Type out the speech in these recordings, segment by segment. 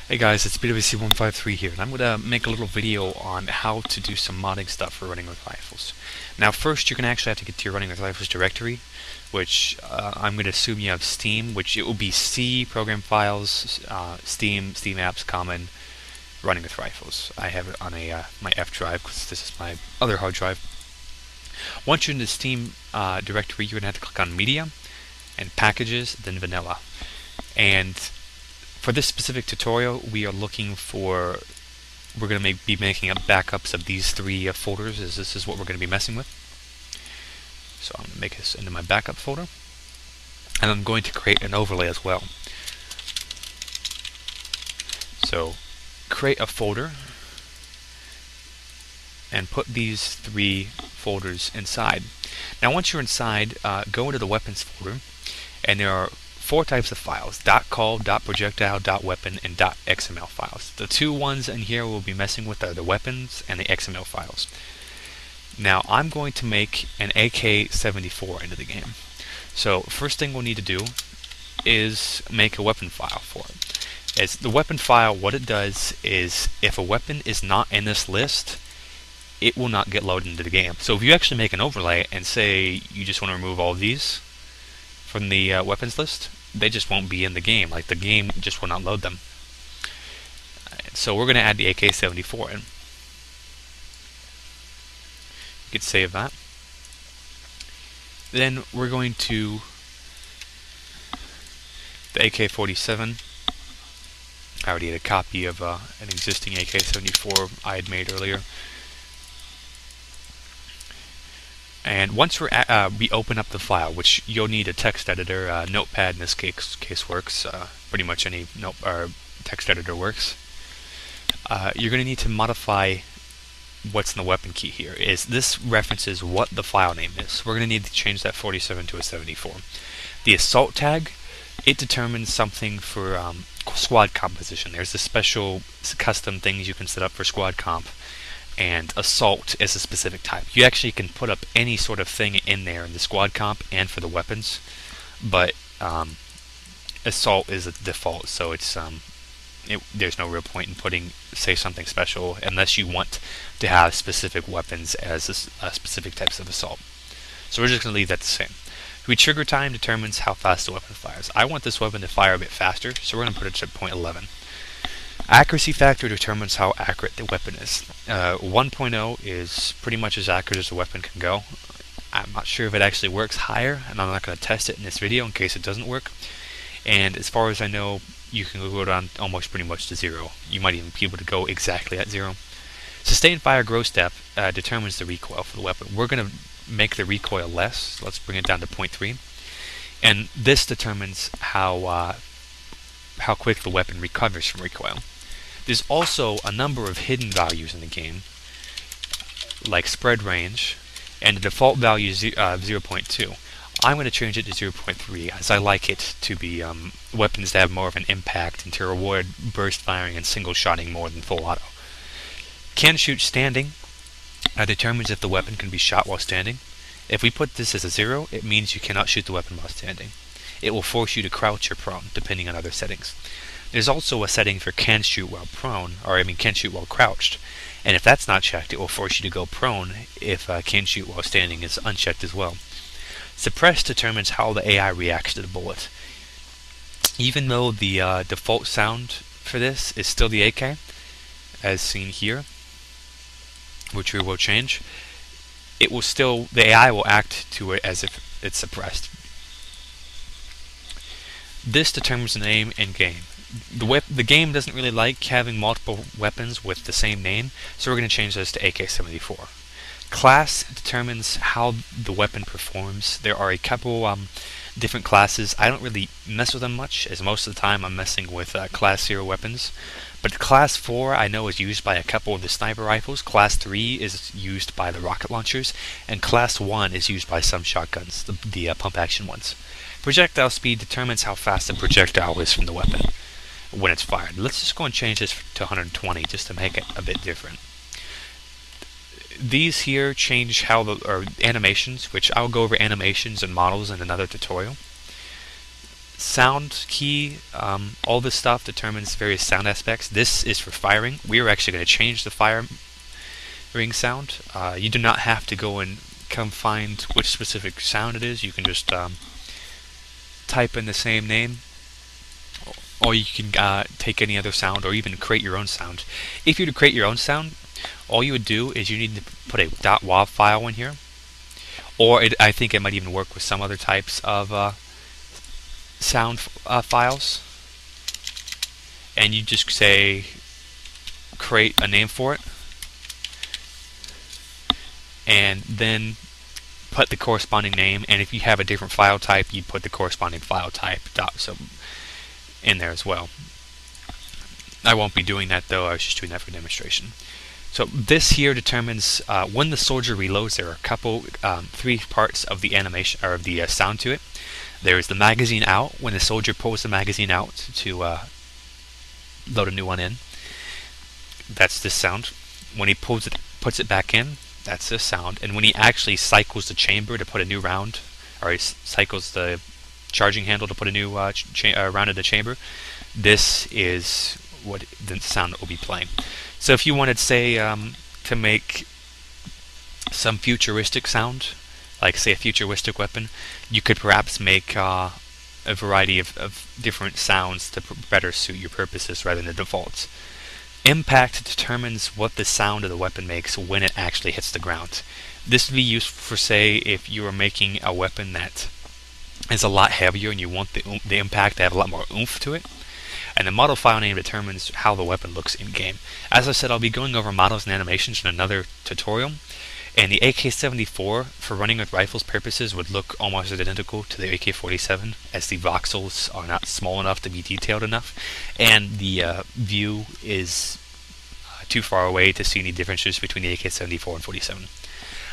Hey guys, it's BWC153 here, and I'm going to make a little video on how to do some modding stuff for running with rifles. Now first, you're going to actually have to get to your running with rifles directory, which I'm going to assume you have Steam, which it will be C, program files, Steam apps, common, running with rifles. I have it on my F drive, because this is my other hard drive. Once you're in the Steam directory, you're going to have to click on Media, and Packages, then Vanilla. And for this specific tutorial, we are looking for, we're going to be making up backups of these three folders, as this is what we're going to be messing with. So I'm going to make this into my backup folder, and I'm going to create an overlay as well. So create a folder, and put these three folders inside. Now once you're inside, go into the weapons folder, and there are four types of files: .call, .projectile, .weapon, and .xml files. The two ones in here we'll be messing with are the weapons and the XML files. Now I'm going to make an AK-74 into the game. So first thing we'll need to do is make a weapon file for it. As the weapon file, what it does is if a weapon is not in this list, it will not get loaded into the game. So if you actually make an overlay and say you just want to remove all of these from the weapons list, they just won't be in the game. Like, the game just will not load them. So we're going to add the AK-74 in. You could save that. Then we're going to the AK-47. I already had a copy of an existing AK-74 I had made earlier. And once we open up the file, which you'll need a text editor, Notepad in this case works, pretty much any text editor works. You're going to need to modify what's in the weapon key here. This references what the file name is. We're going to need to change that 47 to a 74. The assault tag, it determines something for squad composition. There's the special custom things you can set up for squad comp. And assault is a specific type. You actually can put up any sort of thing in there in the squad comp and for the weapons, but assault is a default, so it's there's no real point in say something special unless you want to have specific weapons as specific types of assault. So we're just going to leave that the same. Trigger time determines how fast the weapon fires. I want this weapon to fire a bit faster, so we're going to put it to 0.11. Accuracy factor determines how accurate the weapon is. 1.0 is pretty much as accurate as a weapon can go. I'm not sure if it actually works higher, and I'm not going to test it in this video in case it doesn't work. And as far as I know, you can go down almost pretty much to 0. You might even be able to go exactly at 0. Sustained fire growth step determines the recoil for the weapon. We're going to make the recoil less. Let's bring it down to 0.3. And this determines how quick the weapon recovers from recoil. There's also a number of hidden values in the game, like spread range, and the default value is 0.2. I'm going to change it to 0.3, as I like it to be weapons that have more of an impact and to reward burst firing and single shotting more than full auto. Can shoot standing determines if the weapon can be shot while standing. If we put this as a 0, it means you cannot shoot the weapon while standing. It will force you to crouch or prone, depending on other settings. There's also a setting for can shoot while prone, can shoot while crouched. And if that's not checked, it will force you to go prone if can shoot while standing is unchecked as well. Suppress determines how the AI reacts to the bullet. Even though the default sound for this is still the AK, as seen here, which we will change, the AI will act to it as if it's suppressed. This determines the name in game. The game doesn't really like having multiple weapons with the same name, so we're going to change this to AK-74. Class determines how the weapon performs. There are a couple different classes. I don't really mess with them much, as most of the time I'm messing with Class 0 weapons. But Class 4 I know is used by a couple of the sniper rifles, Class 3 is used by the rocket launchers, and Class 1 is used by some shotguns, the pump-action ones. Projectile speed determines how fast the projectile is from the weapon when it's fired. Let's just go and change this to 120 just to make it a bit different. These here change how animations, which I'll go over animations and models in another tutorial. sound key, all this stuff determines various sound aspects. This is for firing. We are actually going to change the firing sound. You do not have to go and come find which specific sound it is. You can just type in the same name, or you can take any other sound, or even create your own sound. If you were to create your own sound, all you would do is you need to put a .wav file in here, or I think it might even work with some other types of sound files, and you just say create a name for it, and then put the corresponding name, and if you have a different file type, you put the corresponding file type in there as well. I won't be doing that though, I was just doing that for demonstration. So this here determines when the soldier reloads. There are a couple, 3 parts of the animation, or of the sound to it. There is the magazine out, when the soldier pulls the magazine out to load a new one in. That's this sound. When he puts it back in, that's this sound. And when he actually cycles the chamber to put a new round, or he cycles the charging handle to put a new round in the chamber, this is what the sound that will be playing. So if you wanted, say, to make some futuristic sound, like say a futuristic weapon, you could perhaps make a variety of different sounds to better suit your purposes rather than the defaults. Impact determines what the sound of the weapon makes when it actually hits the ground. This would be used for, say, if you are making a weapon that is a lot heavier and you want the impact to have a lot more oomph to it. And the model file name determines how the weapon looks in game. As I said, I'll be going over models and animations in another tutorial. And the AK-74, for running with rifles purposes, would look almost identical to the AK-47, as the voxels are not small enough to be detailed enough, and the view is too far away to see any differences between the AK-74 and 47.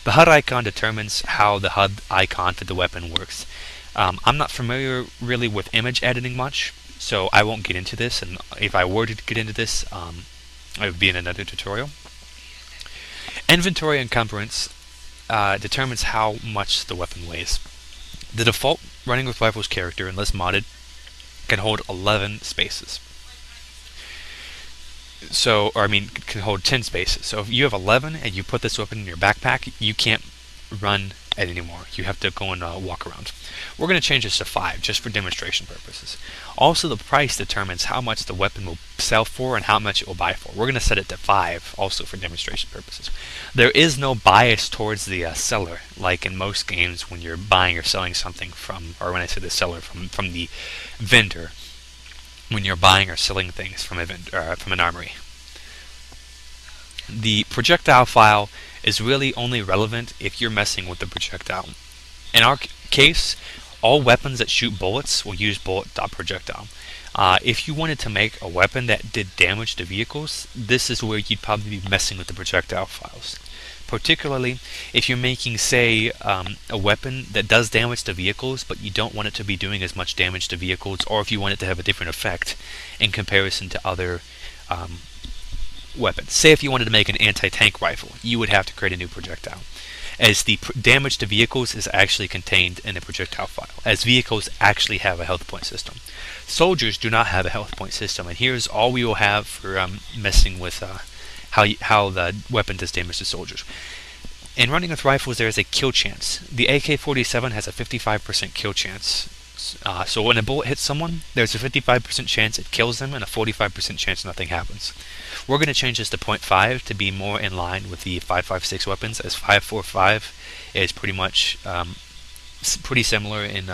The HUD icon determines how the HUD icon for the weapon works. I'm not familiar really with image editing much, so I won't get into this, and if I were to get into this, it would be in another tutorial. Inventory encumbrance determines how much the weapon weighs. The default running with rifles character, unless modded, can hold 11 spaces. So, or I mean, can hold 10 spaces. So if you have 11 and you put this weapon in your backpack, you can't run it anymore. You have to go and walk around. We're going to change this to 5 just for demonstration purposes. Also, the price determines how much the weapon will sell for and how much it will buy for. We're going to set it to 5 also for demonstration purposes. There is no bias towards the seller, like in most games when you're buying or selling something from, or when I say the seller, from the vendor, when you're buying or selling things from an armory. The projectile file is really only relevant if you're messing with the projectile. In our case, all weapons that shoot bullets will use bullet.projectile. If you wanted to make a weapon that did damage to vehicles, this is where you'd probably be messing with the projectile files. Particularly if you're making, say, a weapon that does damage to vehicles, but you don't want it to be doing as much damage to vehicles, or if you want it to have a different effect in comparison to other weapons. Say if you wanted to make an anti-tank rifle, you would have to create a new projectile, as the damage to vehicles is actually contained in the projectile file, as vehicles actually have a health point system. Soldiers do not have a health point system, and here's all we will have for messing with how the weapon does damage to soldiers. In running with rifles, there is a kill chance. The AK-47 has a 55% kill chance. So when a bullet hits someone, there's a 55% chance it kills them and a 45% chance nothing happens. We're going to change this to 0.5 to be more in line with the 5.56 weapons, as 5.45 is pretty much pretty similar in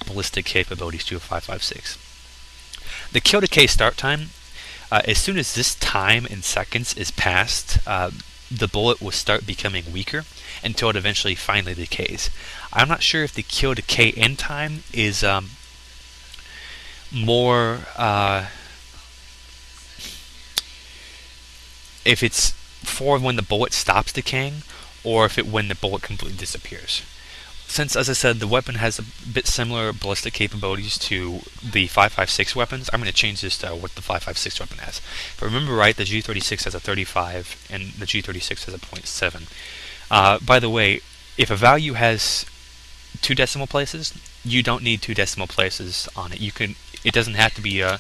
ballistic capabilities to a 5.56. The kill decay start time, as soon as this time in seconds is passed, the bullet will start becoming weaker until it eventually finally decays. I'm not sure if the kill decay end time is more if it's for when the bullet stops decaying, or if when the bullet completely disappears. Since, as I said, the weapon has a bit similar ballistic capabilities to the 5.56 weapons, I'm going to change this to what the 5.56 weapon has. But remember, right, the G36 has a 35 and the G36 has a 0.7. By the way, if a value has 2 decimal places, you don't need 2 decimal places on it. It doesn't have to be a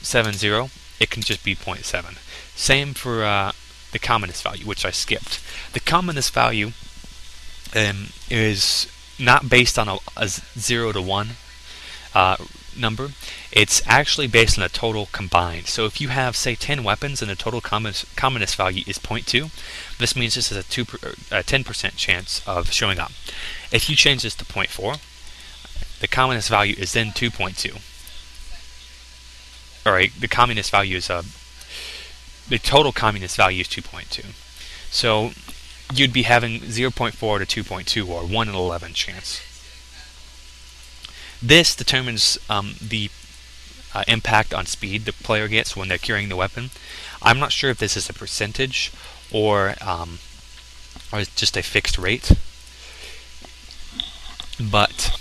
70. It can just be 0.7. Same for the commonest value, which I skipped. The commonest value is not based on a 0 to 1 number. It's actually based on the total combined. So if you have, say, 10 weapons and the total commonest value is 0.2, this means this has a 10% chance of showing up. If you change this to 0.4, the commonest value is then 2.2. Alright, the communist value is the total communist value is 2.2. So you'd be having 0.4 to 2.2, or 1 in 11 chance. This determines the impact on speed the player gets when they're carrying the weapon. I'm not sure if this is a percentage or it's just a fixed rate. But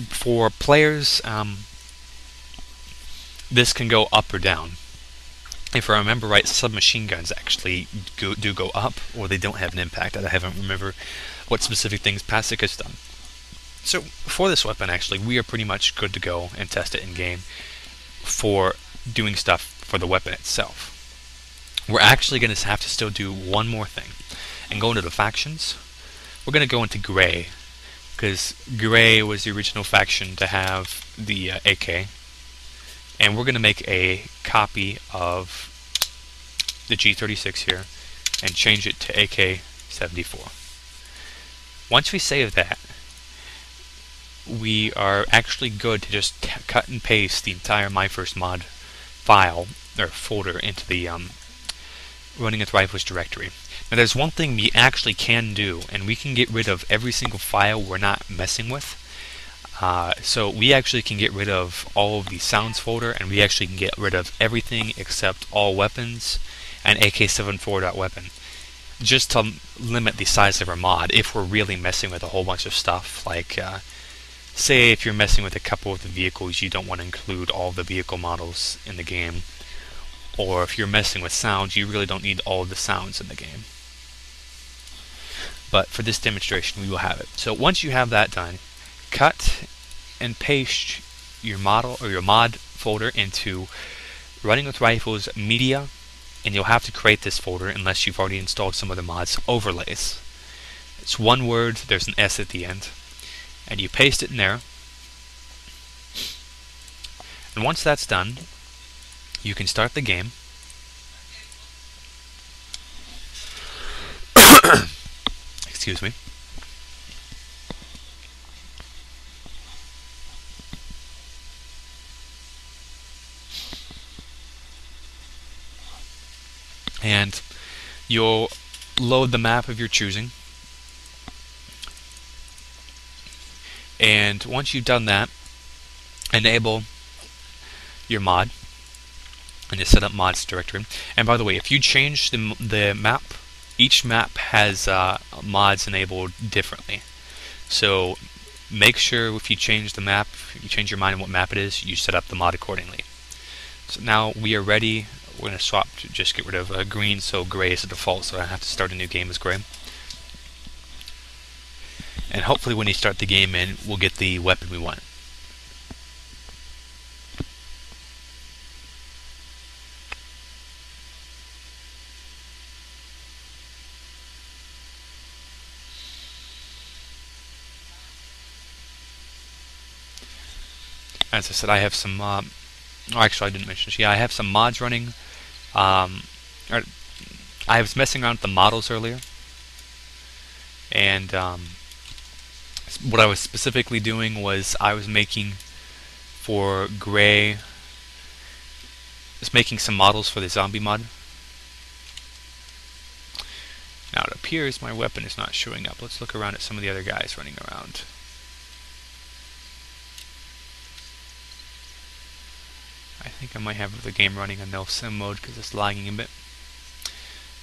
for players, this can go up or down. If I remember right, submachine guns actually do go up, or they don't have an impact. I haven't remember what specific things Pasic has done. So for this weapon, actually, we are pretty much good to go and test it in game for doing stuff for the weapon itself. We're actually going to have to still do one more thing and go into the factions. We're going to go into Gray, because Gray was the original faction to have the AK, and we're going to make a copy of the G36 here and change it to AK-74. Once we save that, we are actually good to just cut and paste the entire My First Mod file or folder into the Running with Rifles directory. Now there's one thing we actually can do, and we can get rid of every single file we're not messing with. So we actually can get rid of all of the sounds folder, and we actually can get rid of everything except all weapons and AK-74.weapon, just to limit the size of our mod if we're really messing with a whole bunch of stuff. Like say if you're messing with a couple of the vehicles, you don't want to include all of the vehicle models in the game. Or if you're messing with sounds, you really don't need all of the sounds in the game. But for this demonstration, we will have it. So once you have that done, cut and paste your model or your mod folder into Running with Rifles Media, and you'll have to create this folder unless you've already installed some other mods. Overlays. It's one word, there's an S at the end, and you paste it in there. And once that's done, you can start the game. Excuse me. And you'll load the map of your choosing. And once you've done that, enable your mod and the setup mods directory. And by the way, if you change the map, each map has mods enabled differently. So make sure if you change the map, if you change your mind on what map it is, you set up the mod accordingly. So now we are ready. We're going to swap to just get rid of green, so gray is the default, so I have to start a new game as gray. And hopefully when you start the game in, we'll get the weapon we want. As I said, I have some actually I didn't mention this. Yeah, I have some mods running. I was messing around with the models earlier, and what I was specifically doing was I was making for gray, just making some models for the zombie mod. Now it appears my weapon is not showing up. Let's look around at some of the other guys running around. I think I might have the game running on no sim mode because it's lagging a bit,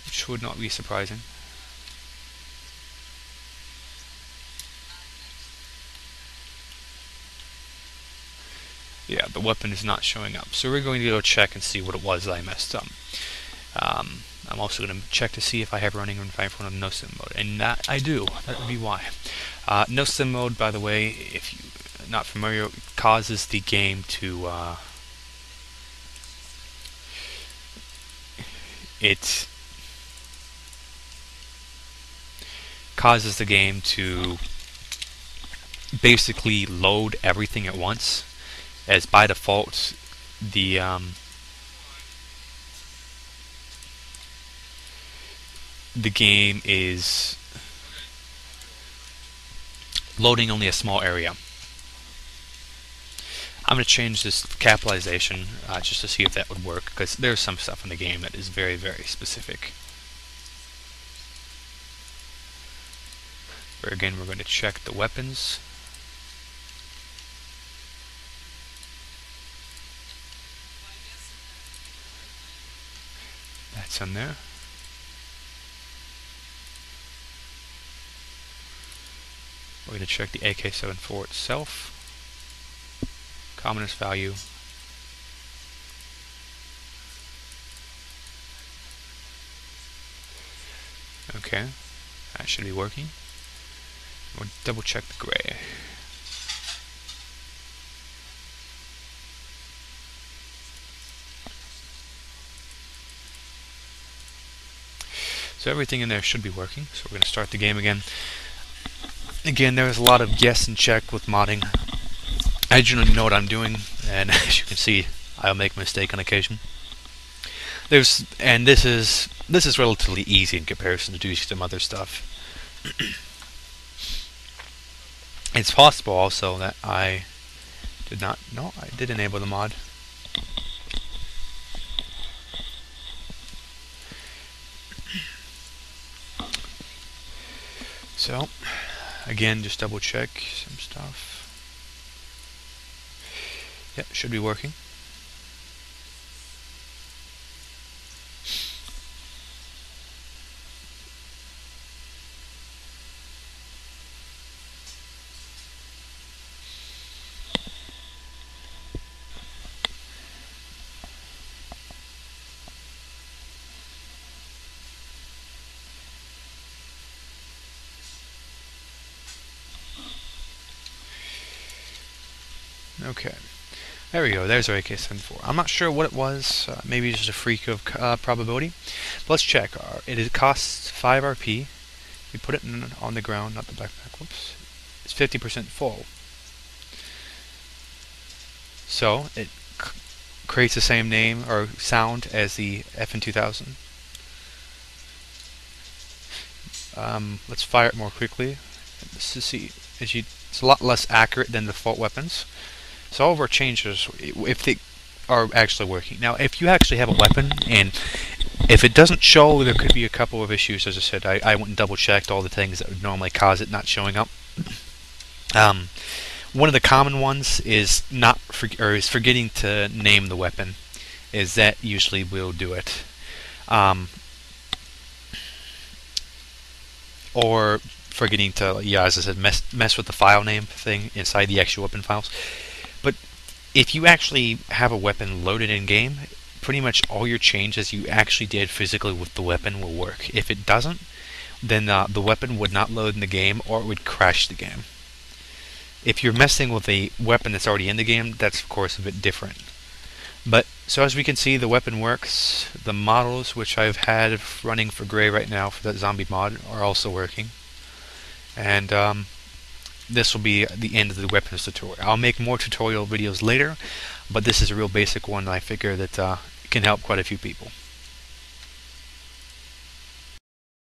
which would not be surprising. Yeah, the weapon is not showing up, so we're going to go check and see what it was that I messed up. I'm also going to check to see if I have running in 5.1 on no sim mode, and that I do. That would be why. No sim mode, by the way, if you're not familiar, causes the game to it causes the game to basically load everything at once, as by default the game is loading only a small area. I'm going to change this capitalization just to see if that would work, because there's some stuff in the game that is very, very specific. Again, we're going to check the weapons. That's in there. We're going to check the AK-74 itself. Commonest value. Okay, that should be working. We'll double check the gray. So everything in there should be working. So we're going to start the game again. Again, there's a lot of guess and check with modding. I generally know what I'm doing, and as you can see, I'll make a mistake on occasion. This is relatively easy in comparison to doing some other stuff. It's possible also that I did not. No, I did enable the mod. So, again, just double check some stuff. Yep, should be working. Okay, there we go. There's our AK-74. I'm not sure what it was. Maybe just a freak of probability. But let's check. It costs 5 RP. We put it on the ground, not the backpack. Whoops. It's 50% full. So it creates the same name or sound as the FN2000. Let's fire it more quickly. Let's see. It's a lot less accurate than the default weapons. So all of our changes, if they are actually working. Now, if you actually have a weapon, and if it doesn't show, there could be a couple of issues. As I said, I went and double-checked all the things that would normally cause it not showing up. One of the common ones is forgetting to name the weapon. That usually will do it. Or forgetting to, as I said, mess with the file name thing inside the actual weapon files. But if you actually have a weapon loaded in game, pretty much all your changes you actually did physically with the weapon will work. If it doesn't, then the weapon would not load in the game, or it would crash the game. If you're messing with a weapon that's already in the game, that's of course a bit different. But so as we can see, the weapon works. The models which I've had running for gray right now for that zombie mod are also working. And this will be the end of the weapons tutorial. I'll make more tutorial videos later, but this is a real basic one. I figure that it can help quite a few people.